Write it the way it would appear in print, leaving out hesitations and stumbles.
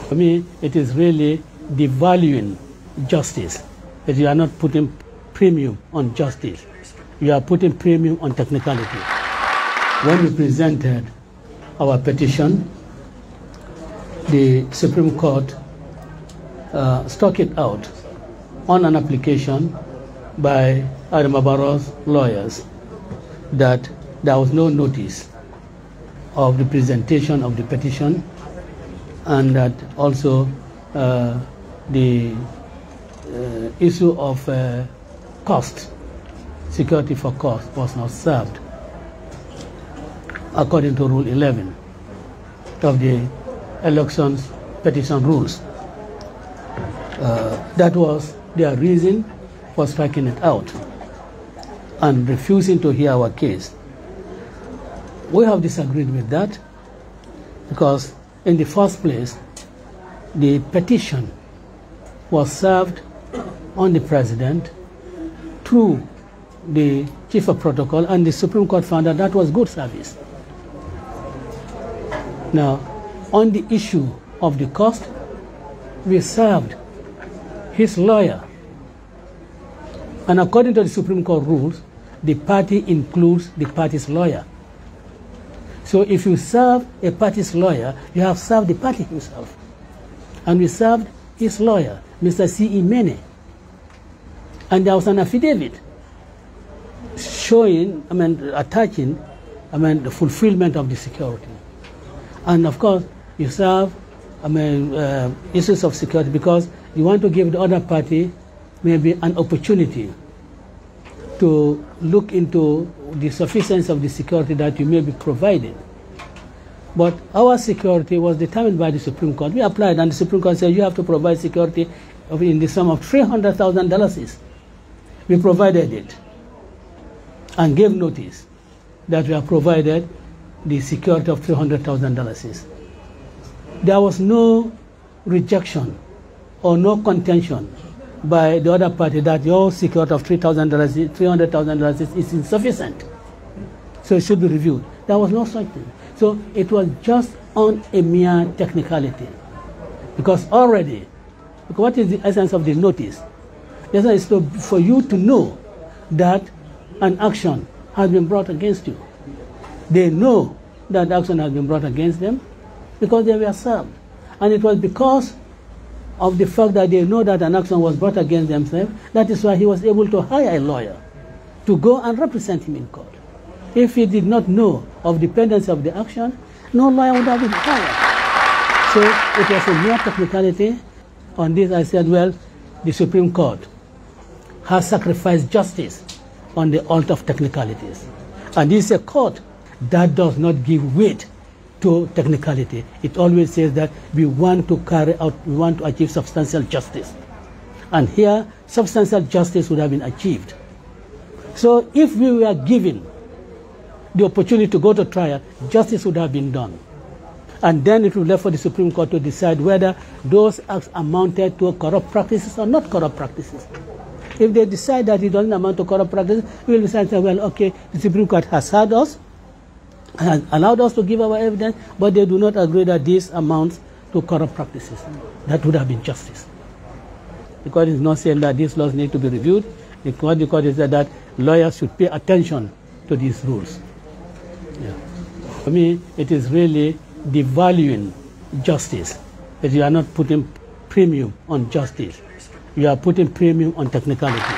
For me, it is really devaluing justice, that you are not putting premium on justice. You are putting premium on technicality. When we presented our petition, the Supreme Court struck it out on an application by Adama Barrow's lawyers that there was no notice of the presentation of the petition, and that also the issue of cost, security for cost, was not served according to Rule 11 of the elections petition rules. That was their reason for striking it out and refusing to hear our case. We have disagreed with that because, in the first place, the petition was served on the President through the Chief of Protocol, and the Supreme Court found that that was good service. Now, on the issue of the cost, we served his lawyer. And according to the Supreme Court rules, the party includes the party's lawyer. So if you serve a party's lawyer, you have served the party himself. And we served his lawyer, Mr. 𝗀𝗰𝗁𝗍𝗂. And there was an affidavit showing, attaching, the fulfillment of the security. And of course, you serve, issues of security because you want to give the other party maybe an opportunity to look into the sufficiency of the security that you may be provided. But our security was determined by the Supreme Court. We applied, and the Supreme Court said you have to provide security in the sum of $300,000. We provided it and gave notice that we have provided the security of $300,000. There was no rejection or no contention by the other party that your security of $300,000 is insufficient, so it should be reviewed. There was no such thing. So it was just on a mere technicality. Because already, what is the essence of the notice? The essence is for you to know that an action has been brought against you. They know that action has been brought against them because they were served. And it was because of the fact that they know that an action was brought against themselves, that is why he was able to hire a lawyer to go and represent him in court. If he did not know of the pendency of the action, no lawyer would have been hired. So it was a mere technicality. On this I said, well, the Supreme Court has sacrificed justice on the altar of technicalities. And this is a court that does not give weight to technicality. It always says that we want to achieve substantial justice. And here, substantial justice would have been achieved. So if we were given the opportunity to go to trial, justice would have been done. And then it would be left for the Supreme Court to decide whether those acts amounted to corrupt practices or not corrupt practices. If they decide that it doesn't amount to corrupt practices, we will decide, well, okay, the Supreme Court has heard us, has allowed us to give our evidence, but they do not agree that this amounts to corrupt practices. That would have been justice. The court is not saying that these laws need to be reviewed. The court is that lawyers should pay attention to these rules. Yeah. For me, it is really devaluing justice, that you are not putting premium on justice. You are putting premium on technicality.